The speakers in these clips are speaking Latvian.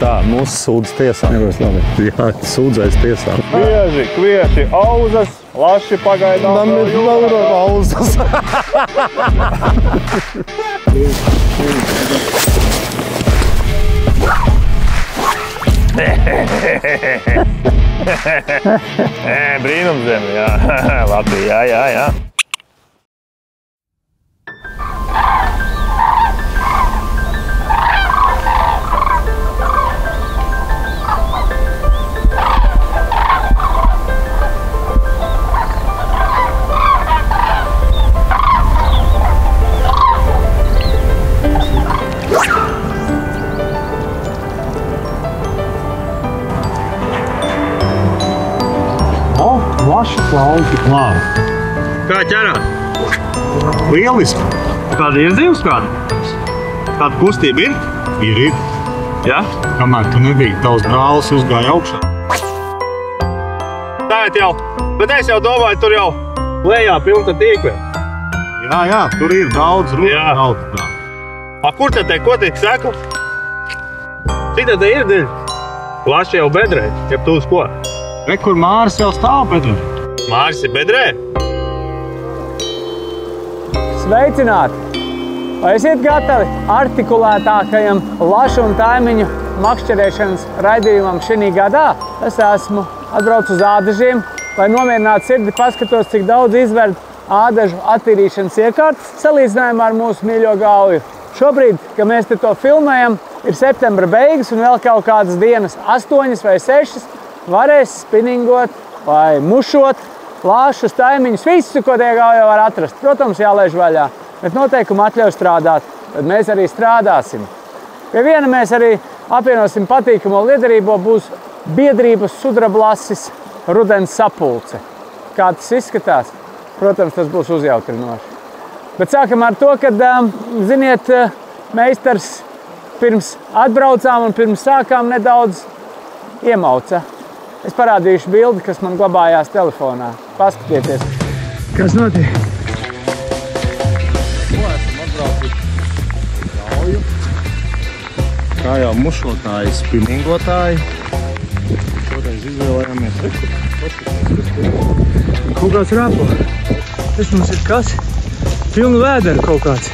Tā, mūsu sūdz tiesā. Nebūs labi. Jā, sūdzēs tiesā. Bieži, kvieši, auzas, laši pagaidām. Man ir vēl auzas. Brīnumzeme, jā. Latvija, jā. Plaši plauki. Kā ķerāt? Lieliski. Kāda ir dzīves kāda? Kāda kustība ir? Ir. Jā? Kamēr tu nebija, tavs brālis uzgāja augšā. Tāiet jau. Bet es jau domāju, tur jau lejā pilna tīkli. Jā, tur ir daudz rūta. Kur te kotīgs sekla? Cik te ir dziļi? Plaši jau bedrē, ja tu uz ko? Re, kur Māris jau stāv bedrē. Māris ir bedrē? Sveicināti! Vai esiet gatavi artikulētākajam lašu un taimiņu makšķerēšanas raidījumam šī gadā? Es esmu atbraucu uz ādažiem, lai nomierinātu sirdi paskatos, cik daudz izverd ādažu attīrīšanas iekārtas salīdzinājumā ar mūsu mīļo Gauju. Šobrīd, kad mēs te to filmējam, ir septembra beigas un vēl kaut kādas dienas 8 vai 6 varēs spinningot vai mušot, lāšus, taimiņus, visu, ko tie Gauja var atrast. Protams, jālaiž vaļā, bet noteikumi atļauj strādāt, tad mēs arī strādāsim. Pie viena mēs arī apvienosim patīkamo liederību, būs biedrības sudrablasis rudens sapulce. Kā tas izskatās? Protams, tas būs uzjautrinoši. Bet sākam ar to, ka, ziniet, meistars pirms atbraucām un pirms sākām nedaudz iemauca. Es parādīšu bildi, kas man glabājās telefonā. Paskatieties. Kas notiek? Esam atbraukuši Gauju. Kā jau mušotāji, spinningotāji. Šoreiz izvēlējāmies Kaut kāds rāpo. Tas mums ir kas? Pilnu vēderu kaut kāds.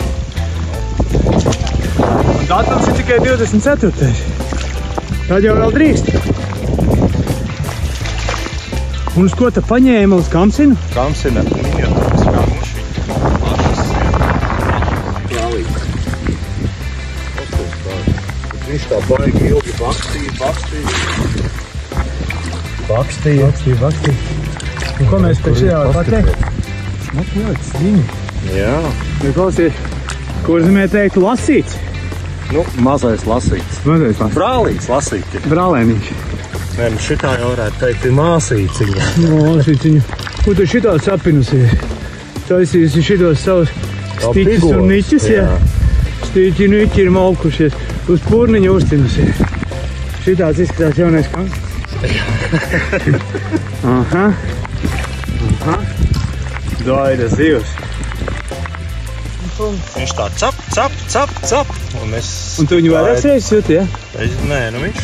Un datums ir tikai 24. Tad jau vēl drīkst. Un uz ko ta paņēma? Uz kamsinu? Kamsina miniatūras kā mušiņa. Plālīgs. Viņš tā baigi ilgi bakstīja. Un ko mēs pēc šajā var pateikt? Ļoti stiņi. Jā. Nu, klausies, kur zemē teiktu lasīts? Nu, mazais lasīts. Brālīgs lasīts. Brālēniņš. Nē, nu šitā jau varētu teikt ir māsīciņa. Māsīciņa. Ko tu šitā sapinusies? Taisīsi šitos savus stiķus un niķus, jā? Stiķi un niķi ir malkušies. Uz pūrniņa uzcinusies. Šitāds izskatās jaunais kams. Aha. Daida zivs. Viņš tā cap. Un tu viņu vairākas reizes jūti, ja? Nē, nu viņš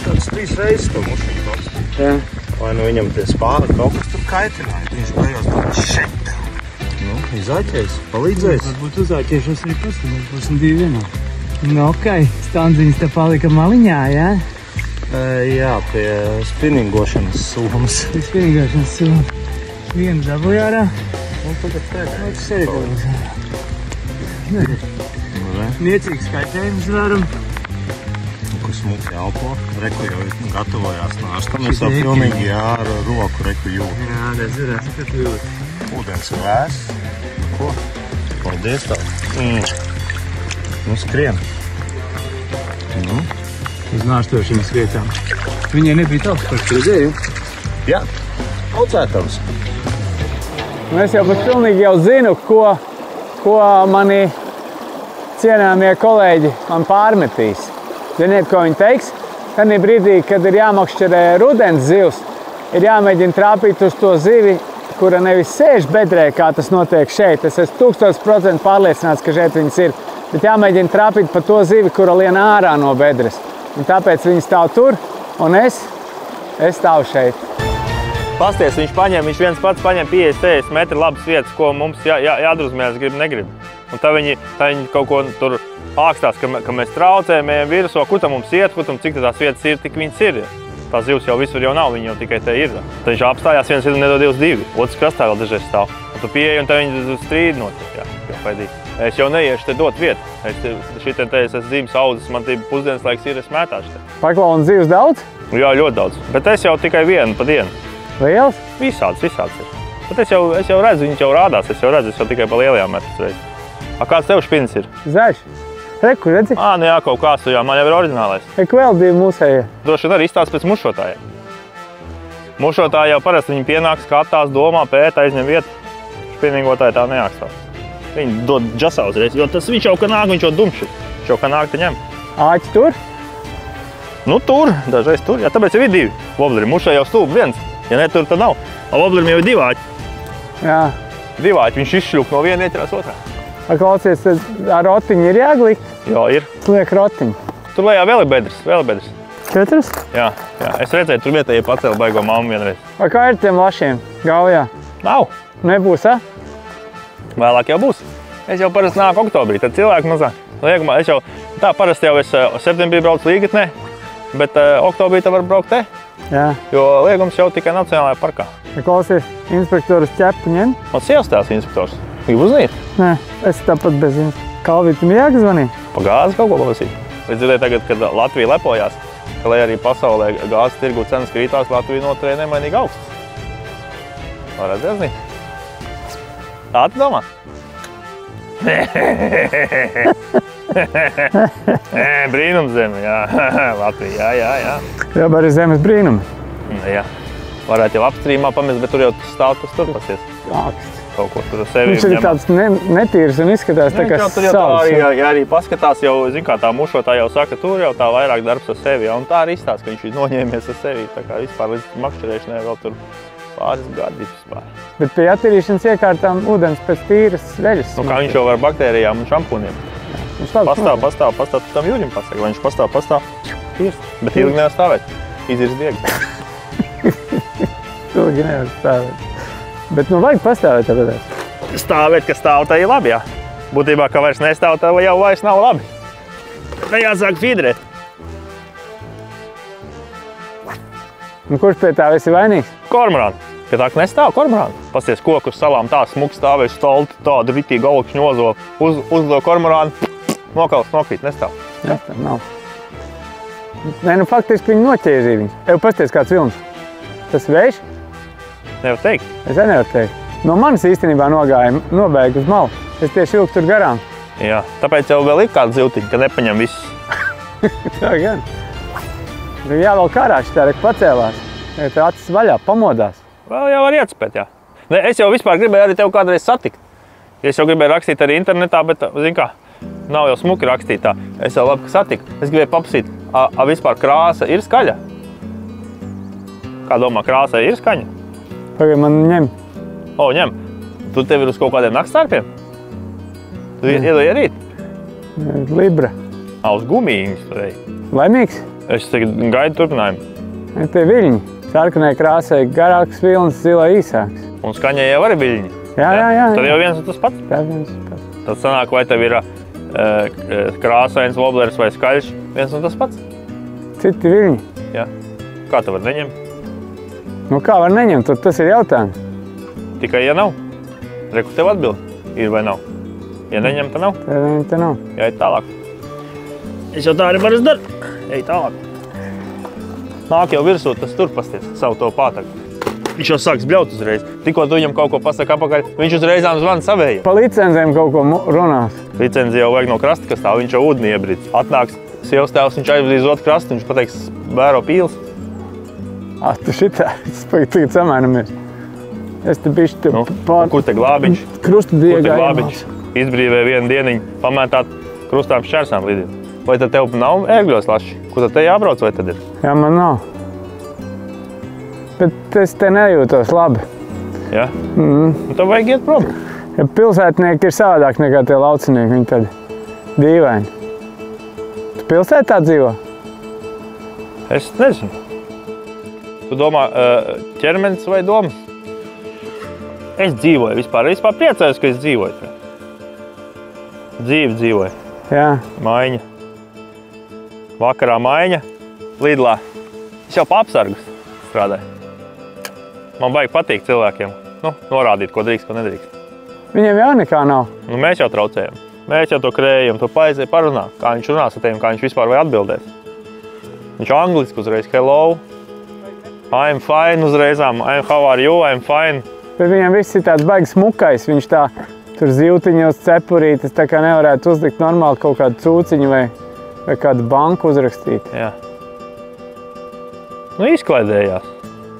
kāds 3 reizes to mušiņu bakstīja. Jā. Vai nu viņam tie spāri kaut kas tur kaitināja. Viņš beigās tāds šeit. Nu, izaķēs, palīdzēs. Varbūt uzāķēšos arī pats, tad mēs būsim 2 vienā. Nu, okei, standziņas te palika maliņā, jā? Jā, pie spinningošanas sūmas. Pie spinningošanas sūmas. Vienu dabūju ārā. Un tagad pēdējais. Tas arī kaut Niecīgs kaitējums varam. Kur smuki elpo. Reku jau gatavojās nāstam. Es jau pilnīgi ar roku reku jūtu. Jā, nezinu, ka tu jūti. Ūdens vēs. Ko? Paldies tev. Nu, skrien. Nu. Uz nārstošanas vietām. Viņai nebija tāds par redzēju. Jā, audzētams. Es jau pat pilnīgi jau zinu, ko mani cienāmie kolēģi man pārmetīs. Ziniet, ko viņi teiks? Tad brīdī, kad ir jāmakšķerē rudens zivs, ir jāmēģina trāpīt uz to zivi, kura nevis sēž bedrē, kā tas notiek šeit. Es esmu 1000% pārliecināts, ka šeit viņas ir. Bet jāmēģina trāpīt pa to zivi, kura lien ārā no bedres. Un tāpēc viņi stāv tur, un es stāvu šeit. Pasties, viņš viens pats paņem 50-60 metru labas vietas, ko mums jādruzmējās, negrib. Un tā viņi kaut ko tur ākstās, ka mēs traucējam, ejam virsū, kur tam mums iet, cik tās vietas ir, tik viņas ir. Tās zivs jau visur jau nav, viņi jau tikai te ir. Tad viņš apstājās viens ir nedod 2. Otrs krastā vēl dažreiz stāv. Un tu pieeji un tad viņi strīd notiek. Es jau neiešu te dot vietu. Šitien te es esmu dzīves audzes, man pusdienas laiks ir, es mētāšu te. Paklau un zivs daudz? Jā, ļoti daudz. Bet es jau tikai vienu pa dienu. Liels? Visāds ir. Bet es jau redzu, viņš jau rādās, es jau tikai pa lielajām metas reiz. Kāds tev špins ir? Zaļš. Reku, redzi? Nu jā, kaut kāds, jā, man jau ir oriģinālais. Reku vēl 2 mūsējie. Droši vien arī izstāsts pēc mušotājiem. Mušotāji jau parasti viņi pienāk, skatās, domā, pēta, aizņem vietu. Špinīgotāji tā neākstās. Viņi dod džasā uzreiz, jo tas viņš jau kā nāk, viņš jau dumši. Viņš jau kā nāk te ņem. Āķi tur? Nu tur, dažreiz tur. Jā, tāpēc jau ir 2 vobleri. Mušai jau stūp viens. Ja ne tur, tad nav. A voblerim jau ir 2 āķi. Jā. 2 āķi, viņš izšļūk no viena ieķerās otrā. Klausies, ar rotiņu ir jāglikt? Jā, ir. Liek rotiņu. Tur lejā vēl ir bedres. 4? Jā. Es redzēju, tur vietējie pacēla baigo mammu vienreiz. Vai kā ir tiem lašiem gaujā? Nav. Nebūs, a? Vēlāk jau būs. Es jau parasti nāku oktobrī, tad cilvēki mazāk. Es jau tā parasti jau es septembrī braucu Līgatnē, bet oktobrī tā var braukt te. Jā. Jo liegums jau tikai Nacionālajā parkā. Klausies, inspektoras ķepu ņem? Man sievas tās inspektors. Gribu uzzīt? Nē, es tāpat bez jums. Kalvītam jāgazvanīt? Pa gāzi kaut ko palasīt. Es dzirdēju tagad, kad Latvija lepojās, ka lai arī pasaulē gāzes tirgu cenas krītās, Latvija noturēja nemainīgi augstas. Varētu zināt. Tā tu domā? Brīnums zeme, jā. Latvija, jā. Jā, arī zemes brīnumi. Jā. Varētu jau apstrīmā pamest, bet tur jau stāv tas tur pasies. Augsts. Kaut ko tur sevi viņš ir tāds netīrs un izskatās tā kā savs. Ja arī paskatās, jau, zin kā tā mušotā jau saka, tur jau tā vairāk darbs ar sevi. Un tā arī izstāsta, ka viņš ir noņēmies ar sevi. Tā kā vispār līdz makšķerēšanai vēl tur pāris gadi vispār. Bet pie attīrīšanas iekārtām ūdens pēc tīras veļas. Nu kā viņš jau var baktērijām un šampūniem. Pastāv, tu tam jūrim pasaka, vai viņš pastāv. Tīrs. Bet ilgi nevar stāvēt. Izirs diegi. Ilgi nevar stāvēt. Bet nu vajag pastāvēt tāpēc. Stāvēt, ka stāv, tā ir labi, jā. Būtībā, ka vairs nestāv, tā jau vairs nav labi. Tā jāsāk fidrēt. Un kurš pie tā visi vainīgs? Kormorāni. Pie tā, ka nestāv kormorāni. Pasties koku uz salām tā smuks stāvēs stolti, tādu ritīgi galvakšņu ozo. Uzdo kormorāni, nokalst, nokrīt, nestāv. Nestāv, nav. Nē, nu faktiski viņi noķēzīja viņus. Ev, pasties kāds vilns. Tas vējš? Nevar teikt. Es nevaru teikt. No manis īstenībā nobēga uz malu. Es tieši ilgi tur garām. Jā, tāpēc jau vēl ir kāda zivtiņa, ka nepaņem visus. Tā gan. Jā, vēl karā šitā reka pacēlās. Tā acis vaļā, pamodās. Vēl jau var ietspēt, jā. Ne, es jau vispār gribēju arī tev kādreiz satikt. Es jau gribēju rakstīt arī internetā, bet, zin kā, nav jau smuki rakstīt tā. Es jau labi, ka satiku. Es gribēju papasīt, vispār krāsa ir skaļa? Kā domā, krāsai ir skaņa? Pagaid, man ņem. O, ņem. Tu tev ir uz kaut kādiem naktstarpiem? Tu iedoji rīt? Libra. Uz gumijīņas tu ej. Laimīgs? Es tagad gaidu turpinājumu. Tie viļņi. Sarkanai krāsai garāks vilnis, zilai īsāks. Un skaņai jau arī viļņi. Jā. Tad jau viens un tas pats? Tā viens un tas pats. Tad sanāk, vai tev ir krāsains wobleris vai skaļš, viens un tas pats? Citi viļņi. Jā. Kā tu var neņemt? Nu kā var neņemt, tas ir jautājums. Tikai, ja nav. Reku tev atbild, ir vai nav. Ja neņem, tad nav. Te nav. Jāiet tālāk. Es jau tā arī varu daru. Ej tālāk. Nāk jau virsū, tas tur pasties savu to pātagu. Viņš jau sāks bļaut uzreiz. Tikko tu viņam kaut ko pasaka apakaļ, viņš uzreizām zvana savējiem. Pa licenzēm kaut ko runās. Licenzi jau vajag no krasta, kas tā, viņš jau ūdeni iebrīd. Atnāks sievas tēvs, viņš aizvedīs uz otru krastu, viņš pateiks, vēro pīls. Tu šitā, tagad samēnamies. Es te bišķi te Kur te glābiņš? Krustu diegā glābiņš? Izbrīvē vienu dieniņu, pamētāt krustām šķērsām lidīt. Vai tad tev nav ērgļos laši? Kur tad te jābrauc vai tad ir? Jā, man nav. Bet es te nejūtos labi. Jā? Un tev vajag iet prom. Ja pilsētnieki ir savādāk nekā tie laucinieki, viņi tad dīvaini. Tu pilsētā dzīvo? Es nezinu. Tu domā ķermenis vai domas? Es dzīvoju vispār. Vispār priecājos, ka es dzīvoju. Dzīvi dzīvoju. Jā. Maiņa. Vakarā maiņa. Lidlā. Es jau pa apsargus strādāju. Man vajag patīt cilvēkiem. Nu, norādīt, ko drīkst, ko nedrīkst. Viņiem jau nekā nav. Nu, mēs jau traucējam. Mēs jau to krējam. Tu paiziet parunā. Kā viņš runās ar tiem, kā viņš vispār vai atbildēt. Viņš angliski uzreiz hello. I'm fine uzreizām. How are you? I'm fine. Bet viņam viss ir tāds baigs smukais. Viņš tā tur ziltiņos cepurītas, tā kā nevarētu uzlikt normāli kaut kādu cūciņu vai kādu banku uzrakstīt. Jā. Nu, izklaidējās.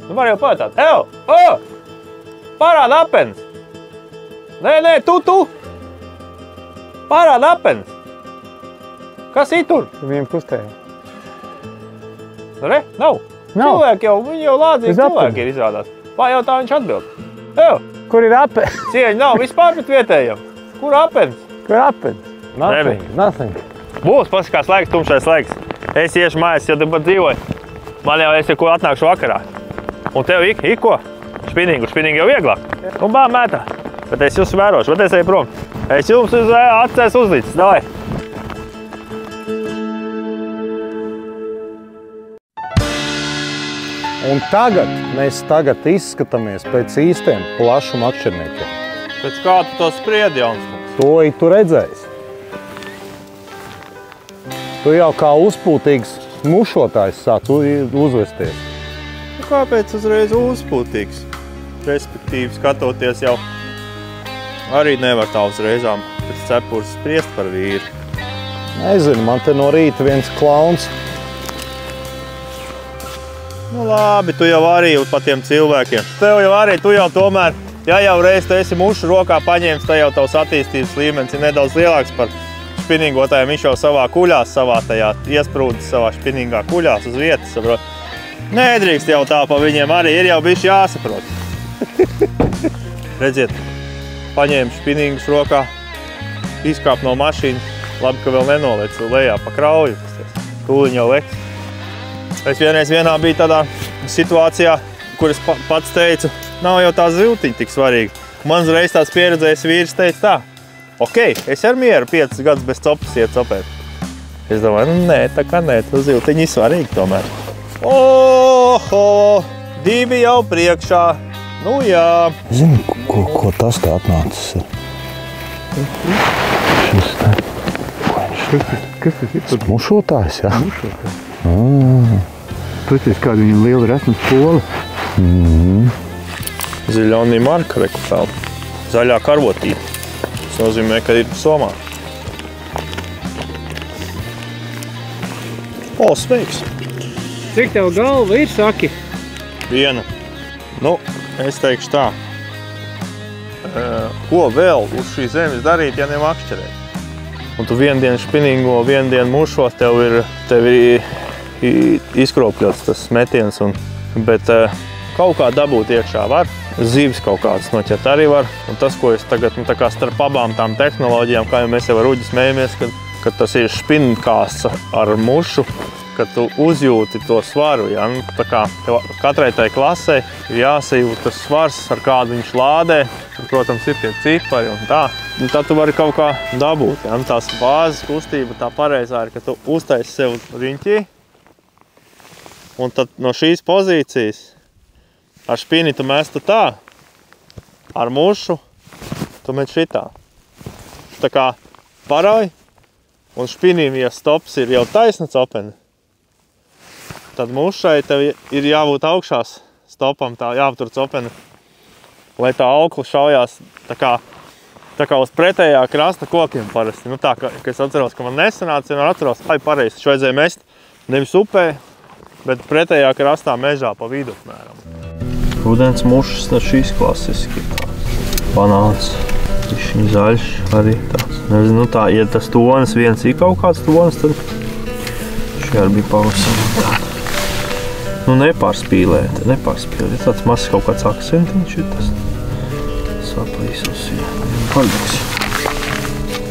Nu, var jau pajautāt. Parāda apens! Nē, tu! Parāda apens! Kas ir tur? Viņiem kustēja. Re? Nav. Cilvēki jau, viņi jau lādzīgi cilvēki ir izrādās. Pajautā viņš atbild. Kur ir apens? Cieņa nav vispār pret vietējiem. Kur apens? Kur apens? Nothing. Būs, paskās laiks, tumšais laiks. Es iešu mājās, ja tepat dzīvoju. Man jau es ko atnākšu vakarā. Un tev ko? Špinīgi jau vieglāk. Un bā mētā. Bet es jūs vērošu, bet es eju prom. Es jums atcēs uzlīdz. Davai. Un mēs tagad izskatāmies pēc īstiem plašu makšķerniekiem. Pēc kā tu to spriedi, Jauns? To tu redzēsi. Tu jau kā uzpūtīgs mušotājs sāc uzvesties. Kāpēc uzreiz uzpūtīgs? Respektīvi, skatoties jau arī nevar tā uzreizām pēc cepures spriest par vīru. Nezinu, man te no rīta viens klauns. Nu labi, tu jau arī pa tiem cilvēkiem. Tev jau arī, tu jau tomēr, ja jau reiz tu esi mušu rokā paņēmis, tad jau tavs attīstības līmenis ir nedaudz lielāks par špinīgotājiem. Viņš jau savā kuļās, savā tajā iesprūdis savā špinīgā kuļās uz vietas, saprot. Nedrīkst jau tā pa viņiem arī, ir jau bišķi jāsaprot. Redziet, paņēma špinīgus rokā, izkāp no mašīnas, labi, ka vēl nenolec lejā pa krauju. Tūliņ jau leks. Es vienā biju tādā situācijā, kur es pats teicu, nav jau tā ziltiņa tik svarīga. Man uzreiz tās pieredzējis vīrs teica tā, ok, es ar mieru 5 gadus bez copas iet copēt. Es domāju, nē, tā kā nē, tā ziltiņa ir svarīga tomēr. Oho, 2 jau priekšā, nu jā. Zini, ko tas te atnācis ir? Šis te. Kas tas ir? Mušotājs, jā? Mušotājs. Paties, kāda viņam liela resmas pola. Ziļonī marka rekupēl. Zaļā karvotība. Tas nozīmē, ka ir somā. O, sveiks! Cik tev galva ir, saki? 1. Nu, es teikšu tā. Ko vēl uz šī zemes darīt, ja ne makšķerēt? Un tu vienu dienu špinīgo, vienu dienu mušos, tev ir izkropļots tas metiens, bet kaut kā dabūt iekšā var. Zīves kaut kādas noķert arī var. Un tas, ko es tagad tā kā starp abām tām tehnoloģijām, kā jau mēs jau ar Uģi smējamies, kad tas ir špinkāsts ar mušu, kad tu uzjūti to svaru. Ja? Nu, tā kā katrai tai klasē ir jāsajūt tas svars, ar kādu viņš lādē. Tur, protams, ir tie cipari un tā. Un tad tu vari kaut kā dabūt. Ja? Tās bāzes kustība tā pareizā ir, ka tu uztaisi sev riņķī. Un tad no šīs pozīcijas ar špini tu mestu tā, ar mušu tu met šitā. Tā kā parauj, un špinīm, ja stops ir jau taisna copene, tad mušai tev ir jābūt augšās stopam, tā jāaptur copene, lai tā aukla šaujās tā kā uz pretējā krasta kokiem parasti. Nu tā, ka es atceros, ka man nesanāca, vienmēr atceros, lai pareizi šo vajadzēja mest nevis upē, bet pretējā krastā mežā pa vidu apmēram. Ūdens mušas, tad šīs klasiski banāns, višķiņ zaļš arī tāds. Nezinu, tā, ja tas tonis viens ir kaut kāds tonis, tad šī arī bija pavisam tāda. Nu, nepārspīlēt. Tāds mazs kaut kāds akcentiņš ir tas saplīsus, jā. Paļģis.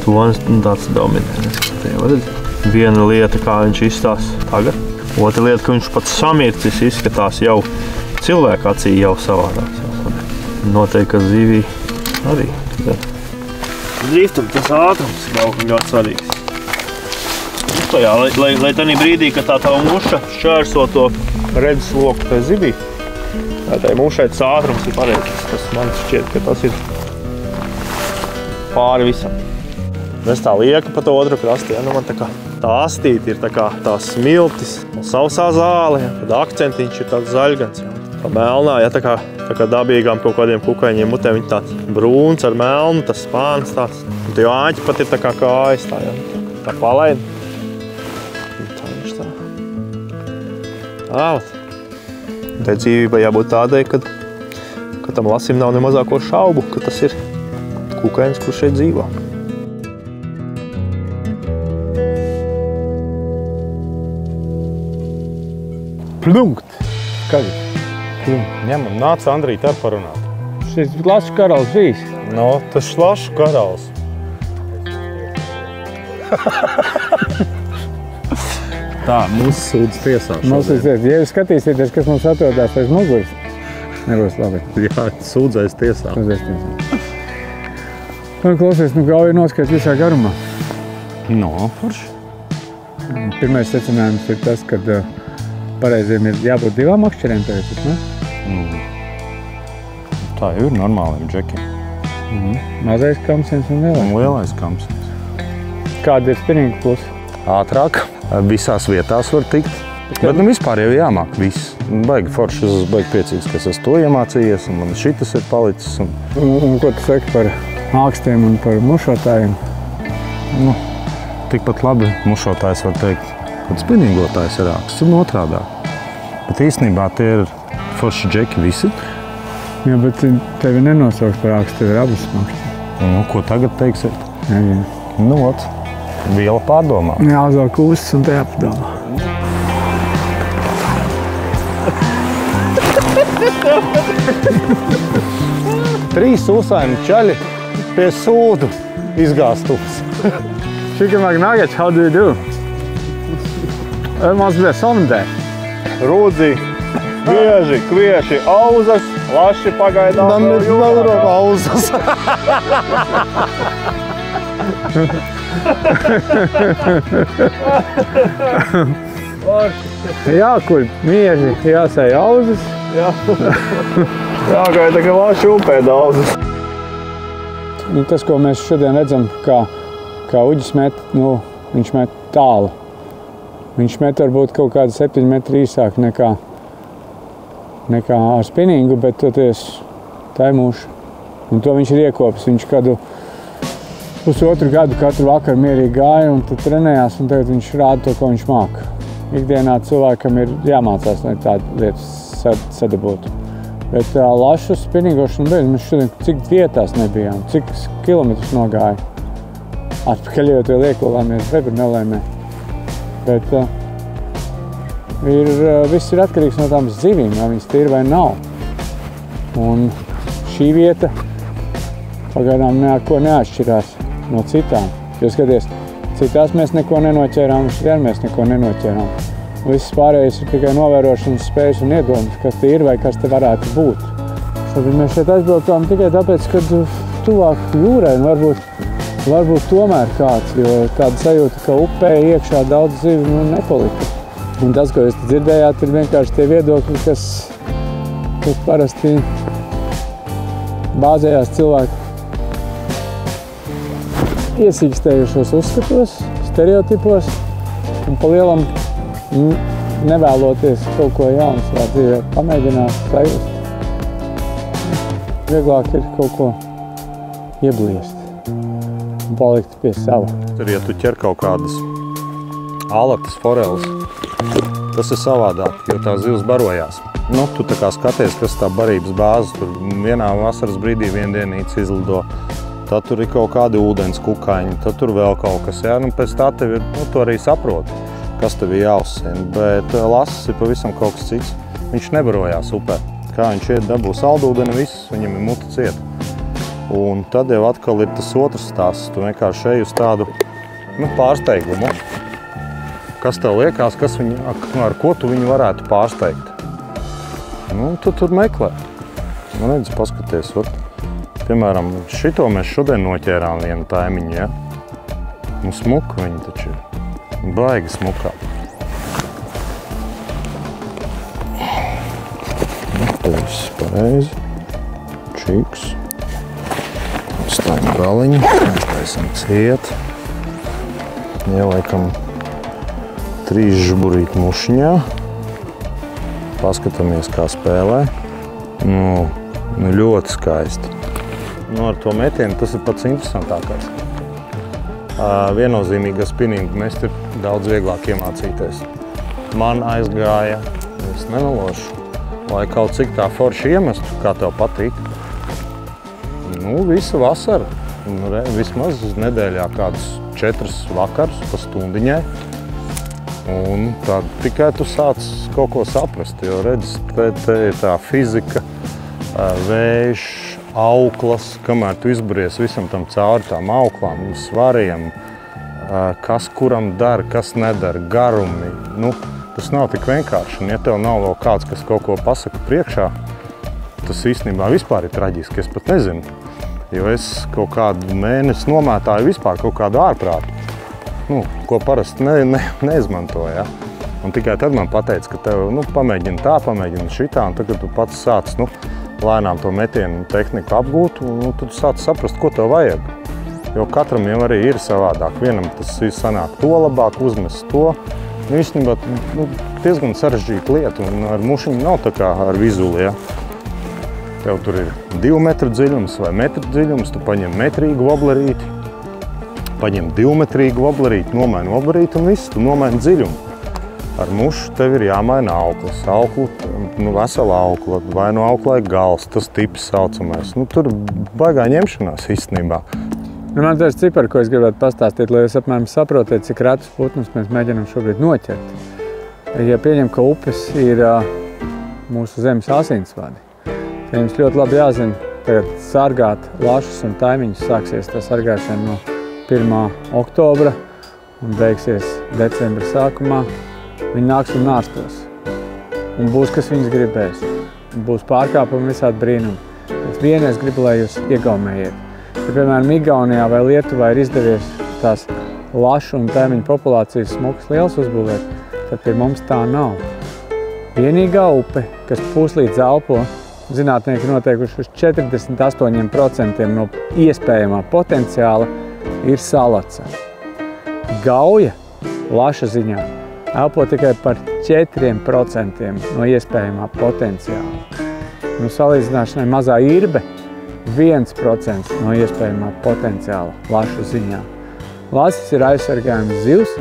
Tonis tāds dominē, neskatēja, var redzēt. Viena lieta, kā viņš izstās tagad. Otra lieta, ka viņš pats samircis izskatās jau cilvēka acī jau savādāk. Noteikti, ka zivī arī. Driftam tas ātrums ļoti svarīgs. Jā, lai tādā brīdī, kad tā muša šķērso to redzes loku tai zivī, tai mušai tas ātrums ir pareizs. Tas man šķiet, ka tas ir pāri visam. Es tā lieku pa to otru krastu, ja, nu man tā astīte ir tā smiltis, sausā zāle, ja, tad akcentiņš ir tāds zaļgans. Ja. Tā melnā, ja, tā kā dabīgām kaut kādiem kukaiņiem mutēm, viņi tāds brūns ar melnu, tas spāns tāds. Un tie āķi pat ir tā kā kājas, tā, ja, tā palaida. Tā viņš tā. Tā, tai dzīvībai jābūt tādai, ka tam lasim nav ne mazāko šaubu, ka tas ir kukaiņš, kurš šeit dzīvo. Plunkt. Skaļi. Ņemam, nāc Andrīt ar parunāt. Šis lašu karalis bijis. No, tas lašu karalis. Tā, mūsu sūdz tiesā šodien. Ja jūs skatīsieties, kas mums atrodās aiz muguras, nebūs labi. Jā, sūdzēs tiesā. Klausies, gauja noskaits visā garumā. No, forši. Pirmais secinājums ir tas, ka pareiziem ir jābūt 2 makšķeriem pēc, ne? Tā jau ir normāliem džekiem. Mazais kamsens un lielais. Un lielais kamsens. Kāda ir spinninga plusa? Ātrāk, visās vietās var tikt. Bet vispār jau jāmāk viss. Baigi forši, es esmu baigi priecīgs, ka es esmu to iemācījies, un man šitas ir palicis. Un ko tu saki par ākstiem un par mušotājiem? Tikpat labi mušotājs var teikt, kad spinningotājs ir āksts un otrādā. Bet īstenībā tie ir forši džeki visi. Jā, bet tevi nenosauks par ākstu, tevi ir abas makšķi. Ko tagad teiksiet? Jā. Viela pārdomā. Jāuzvēl kūsas un te jāpadomā. Trīs ūsaini čaļi pie sūdu izgāstūs. Chicken nuggets, how do you do? It must be a Sunday. Rūdzi, bieži, kvieši, auzas, laši pagaidām vēl jūrā. Auzas. Jākuļ mieži, jāsēj auzas. Jāgaida, ka laši upē daudzas. Tas, ko mēs šodien redzam, kā uģis met, viņš met tālu. Viņš met varbūt kaut kādu 7 metru īsāk nekā ar spinningu, bet toties tā ir mūša. Un to viņš ir iekopis. Viņš kādu pusotru gadu katru vakaru mierīgi gāja un tad trenējās, un tagad viņš rāda to, ko viņš māca. Ikdienā cilvēkam ir jāmācās, lai tādu lietu sadabūtu. Bet lašu spinningošanu beidz, mēs šodien cik vietās nebijām, cik kilometrus nogāja. Atpakaļ jau to liekolāmies Nebernelēmē. Bet viss ir atkarīgs no tām zivīm, vai viņas tīri vai nav. Un šī vieta pagaidām neko neatšķirās no citām. Jo skaties, citās mēs neko nenoķērām, šodien mēs neko nenoķērām. Viss pārējais ir tikai novērošanas spējas un iedomas, kas te ir vai kas te varētu būt. Tad mēs šeit aizbraucām tikai tāpēc, ka tuvāk jūrai un varbūt tomēr kāds, jo tāda sajūta, ka upē iekšā daudz zivi nepalika. Un tas, ko jūs dzirdējāt, ir vienkārši tie viedokļi, kas parasti bāzējās cilvēku iesīkstējušos uzskatos, stereotipos un pa lielam nevēloties kaut ko jaunu savā dzīvē pamēģināt sajust. Vieglāk ir kaut ko iebliest un palikt pie sava. Tur, ja tu ķer kaut kādas alatas, foreles, tas ir savādāk, jo tās zivs barojās. Tu tā kā skaties, kas tā barības bāze, tur vienā vasaras brīdī viendienīts izlido, tad tur ir kaut kādi ūdens kukaiņi, tad tur vēl kaut kas, jā, pēc tā tev ir, tu arī saproti, kas tev ir jāuzsien, bet lasis ir pavisam kaut kas cits. Viņš nebarojās upē. Kā viņš iet dabū saldūdeni, viss, viņam ir muta cieta. Un tad jau atkal ir tas otrs stāsts, tu vienkārši ej uz tādu pārsteigumu. kas tev liekas, ar ko tu viņu varētu pārsteigt. Nu, tu tur meklē. Nu, redzi, paskaties, piemēram, šito mēs šodien noķērām vienu taimiņu, ja? Nu, smuka viņi taču ir. Baigi smukā. Viss pareizi. Čiks. Stājam galiņu. Taisam ciet. Ieliekam 3 žburīt mušiņā. Paskatāmies, kā spēlē. Nu, ļoti skaisti. Nu, ar to metienu tas ir pats interesantākais. Viennozīmīga spinningu mest ir daudz vieglāk iemācīties. Man aizgāja, es nemelošu, lai kaut cik tā forši iemestu, kā tev patīk. Nu, visu vasaru, vismaz nedēļā kādus 4 vakarus pa stundiņai. Un tad tikai tu sāc kaut ko saprast, jo redz, te ir tā fizika, vējš, auklas, kamēr tu izburies visam tam cauri tām auklām, svariem, kas kuram dara, kas nedara, garumi. Nu, tas nav tik vienkārši, un ja tev nav vēl kāds, kas kaut ko pasaka priekšā, tas īstenībā vispār ir traģiski, es pat nezinu. Jo es kaut kādu mēnesi nomētāju vispār kaut kādu ārprātu, nu, ko parasti neizmantoju. Ja? Un tikai tad man pateica, ka tev pamēģini tā, pamēģini šitā, un tagad tu pats sāc lēnām to metienu tehniku apgūt, un tu sāc saprast, ko tev vajag. Jo katram jau arī ir savādāk. Vienam tas sanāk to labāk, uzmest to. Īstenībā diezgan sarežģīta lieta, un ar mušiņu nav tā kā ar vizuli. Ja? Tev tur ir 2 metru dziļums vai metru dziļums, tu paņem metrīgu woblerīti, paņem 2 metrīgu woblerīti, nomaini woblerīti un viss, tu nomaini dziļumu. Ar mušu tev ir jāmaina auklas, vesela aukla, vai no auklai gals, tas tips saucamais. Tur baigā ņemšanās īstenībā. Man tas ir cipari, ko es gribētu pastāstīt, lai jūs apmēram saprotiet, cik retus putnus mēs mēģinām šobrīd noķert. Ja pieņem, ka upes ir mūsu zemes asinsvadi, tad jums ļoti labi jāzina, tagad sargāt lašus un taimiņus sāksies tā sargāšana no 1. oktobra un beigsies decembra sākumā. Viņi nāks un nārstos. Un būs, kas viņus gribēs. Būs pārkāpumi visādi brīnumi. Bet vienu es gribu, lai jūs iegaumējiet. Ja, piemēram, Igaunijā vai Lietuvā ir izdevies tās lašu un taimiņu populācijas smukas liels uzbūvēt, tad pie mums tā nav. Vienīgā upe, kas puslīdz elpo, zinātnieki noteikuši uz 48% no iespējamā potenciāla, ir Salaca. Gauja laša ziņā elpo tikai par 4% no iespējamā potenciāla. Salīdzināšanai mazā Irbe 1% no iespējamā potenciāla lašu ziņā. Lasis ir aizsargājums zivs.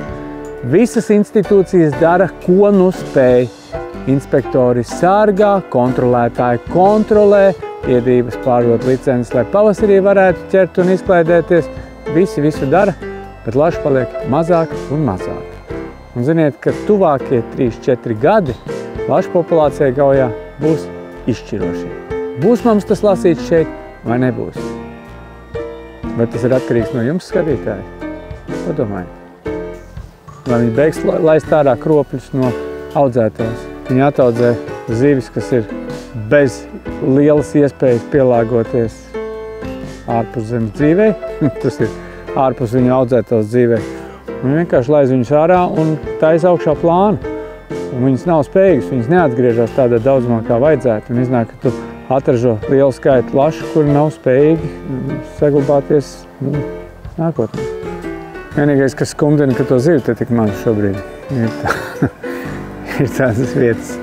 Visas institūcijas dara, ko nu spēj. Inspektori sargā, kontrolētāji kontrolē, iedības pārdot licences, lai pavasarī varētu ķert un izklaidēties. Visi visu dara, bet lašu paliek mazāk un mazāk. Un ziniet, ka tuvākie 3-4 gadi lašu populācijai Gaujā būs izšķirošie. Būs mums tas lasīts šeit vai nebūs? Bet tas ir atkarīgs no jums, skatītāji. Ko domājat? Vai viņi beigs laist ārā kropļus no audzētājs? Viņi ataudzē zivis, kas ir bez lielas iespējas pielāgoties ārpus zemes dzīvei. Tas ir ārpus viņu audzētājs dzīvei. Viņi vienkārši laiz viņus ārā un taisa augšā plānu. Un viņas nav spējīgas, viņas neatgriežas tādā daudzumā, kā vajadzētu. Un iznāk, ka tu atražo lielu skaitu lašu, kuri nav spējīgi saglabāties nākotnē. Vienīgais, kas skumdina, ka to zivi te tik maz šobrīd ir tādas vietas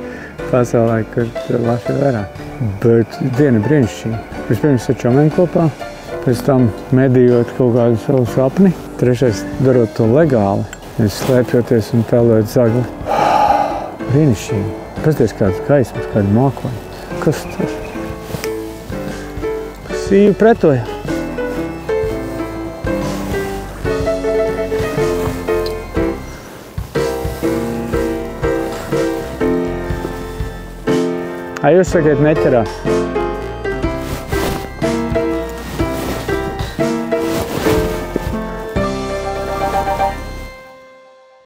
pasaulē, kur laši ir vairāk. Bet diena brīnišķīga. Vispirms ar čomiem kopā, pēc tam medījot kaut kādu savu sapni. Trešais darot to legāli, slēpjoties un tēlot zagli. Brīnišķīgi. Pasties kāds gaismas, kādi mākoņi. Kas tas? Sīvi pretoja. Jūs sakiet, neķerā?